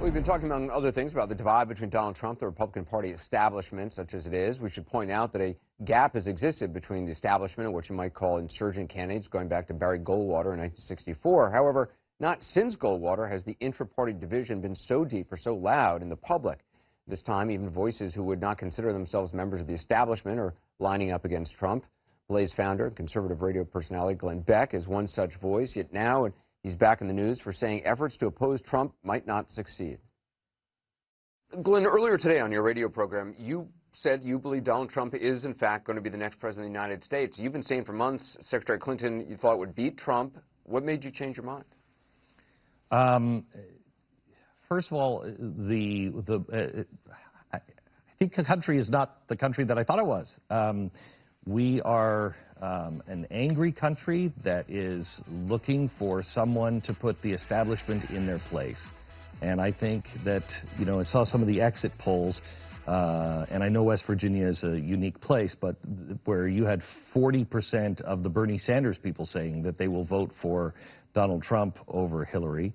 We've been talking, among other things, about the divide between Donald Trump, the Republican Party establishment, such as it is. We should point out that a gap has existed between the establishment and what you might call insurgent candidates, going back to Barry Goldwater in 1964. However, not since Goldwater has the intra-party division been so deep or so loud in the public. This time, even voices who would not consider themselves members of the establishment are lining up against Trump. Blaze founder and conservative radio personality Glenn Beck is one such voice, yet now he's back in the news for saying efforts to oppose Trump might not succeed. Glenn, earlier today on your radio program, you said you believe Donald Trump is, in fact, going to be the next president of the United States. You've been saying for months Secretary Clinton you thought would beat Trump. What made you change your mind? First of all, I think the country is not the country that I thought it was. We are an angry country that is looking for someone to put the establishment in their place. And I think that, you know, I saw some of the exit polls, and I know West Virginia is a unique place, but where you had 40% of the Bernie Sanders people saying that they will vote for Donald Trump over Hillary.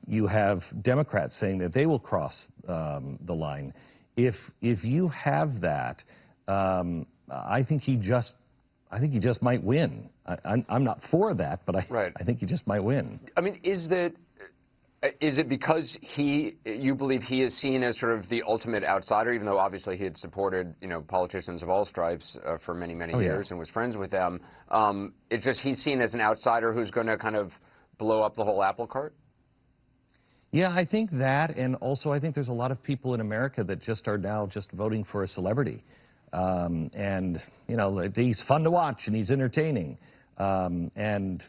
You have Democrats saying that they will cross the line. If you have that, I think he just might win. I'm not for that, but I think he just might win. I mean, is it because you believe he is seen as sort of the ultimate outsider, even though obviously he had supported, you know, politicians of all stripes for many years and was friends with them? It's just he's seen as an outsider who's going to kind of blow up the whole apple cart? Yeah, I think that, and also I think there's a lot of people in America that just are now just voting for a celebrity. And, you know, he's fun to watch and he's entertaining. And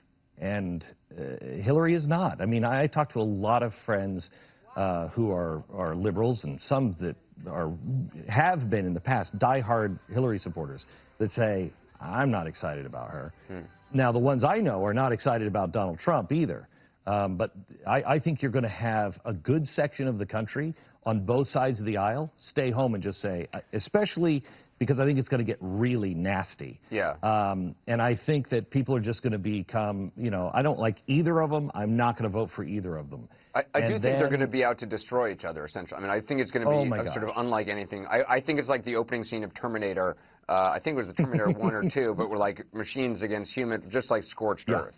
Hillary is not. I mean, I talk to a lot of friends who are liberals and some that have been in the past diehard Hillary supporters that say, I'm not excited about her. Now, the ones I know are not excited about Donald Trump either. But I think you're going to have a good section of the country on both sides of the aisle stay home and just say, especially because I think it's going to get really nasty. Yeah. And I think that people are just going to become, you know, I don't like either of them. I'm not going to vote for either of them. I do think they're going to be out to destroy each other, essentially. I mean, I think it's going to be sort of unlike anything. I think it's like the opening scene of Terminator. I think it was the Terminator 1 or 2, but we're like machines against humans, just like scorched earth.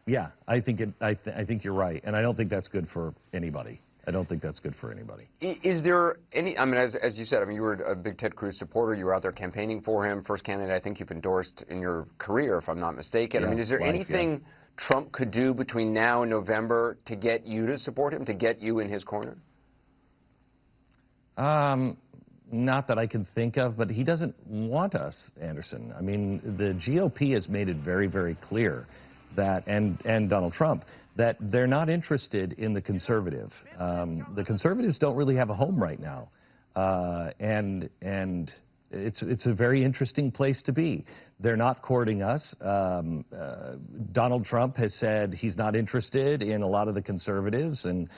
Yeah, I think you're right, and I don't think that's good for anybody. I don't think that's good for anybody. Is there any, I mean, as you said, I mean, you were a big Ted Cruz supporter. You were out there campaigning for him. First candidate I think you've endorsed in your career, if I'm not mistaken. I mean, is there anything Trump could do between now and November to get you to support him, to get you in his corner? Not that I can think of, but he doesn't want us, Anderson. I mean, the GOP has made it very clear that, and Donald Trump, that they're not interested in the conservative. The conservatives don't really have a home right now, and it's a very interesting place to be. They're not courting us. Donald Trump has said he's not interested in a lot of the conservatives, and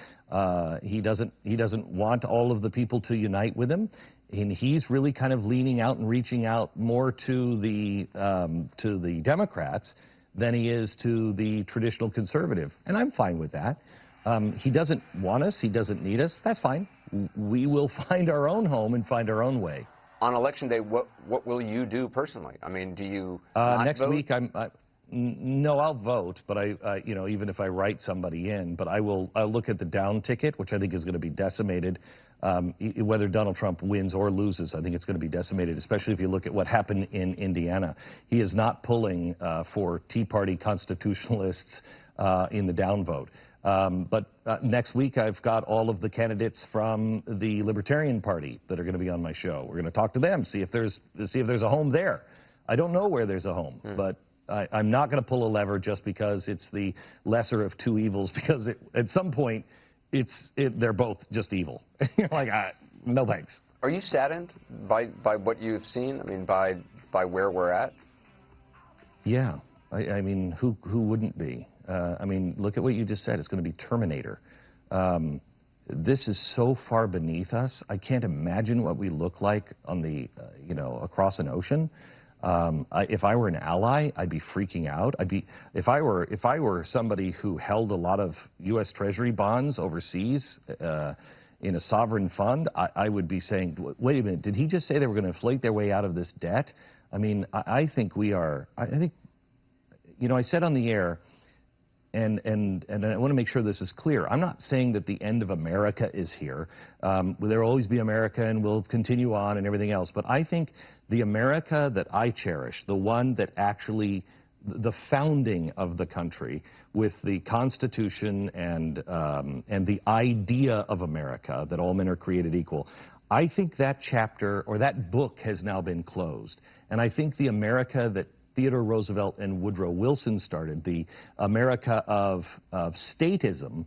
he doesn't want all of the people to unite with him. And he's really kind of leaning out and reaching out more to the Democrats than he is to the traditional conservative. And I'm fine with that. He doesn't want us. He doesn't need us. That's fine. We will find our own home and find our own way. On Election Day, what will you do personally? I mean, do you next vote? week, no, I'll vote, but you know, even if I write somebody in, but I'll look at the down ticket, which I think is going to be decimated. Whether Donald Trump wins or loses, I think it's going to be decimated, especially if you look at what happened in Indiana. He is not pulling for Tea Party constitutionalists in the downvote. But next week, I've got all of the candidates from the Libertarian Party that are going to be on my show. We're going to talk to them, see if there's a home there. I don't know where there's a home, but I'm not going to pull a lever just because it's the lesser of two evils, because at some point, they're both just evil. You're like, no thanks. Are you saddened by what you've seen? I mean, by where we're at? Yeah. I mean, who wouldn't be? I mean, look at what you just said. It's going to be Terminator. This is so far beneath us. I can't imagine what we look like on the, you know, across an ocean. If I were an ally, I'd be freaking out. If I were somebody who held a lot of U.S. Treasury bonds overseas in a sovereign fund, I would be saying, wait a minute, did he just say they were going to inflate their way out of this debt? I mean, I think we are. I think, you know, I said on the air, and I want to make sure this is clear. I'm not saying that the end of America is here. There will always be America, and we'll continue on and everything else. But I think the America that I cherish, the one that actually, the founding of the country with the Constitution and the idea of America, that all men are created equal, I think that chapter or that book has now been closed. And I think the America that Theodore Roosevelt and Woodrow Wilson started, the America of statism,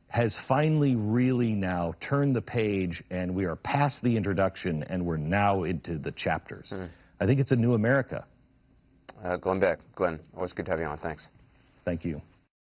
has finally really now turned the page, and we are past the introduction, and we're now into the chapters. I think it's a new America. Glenn Beck. Glenn, always good to have you on. Thanks. Thank you.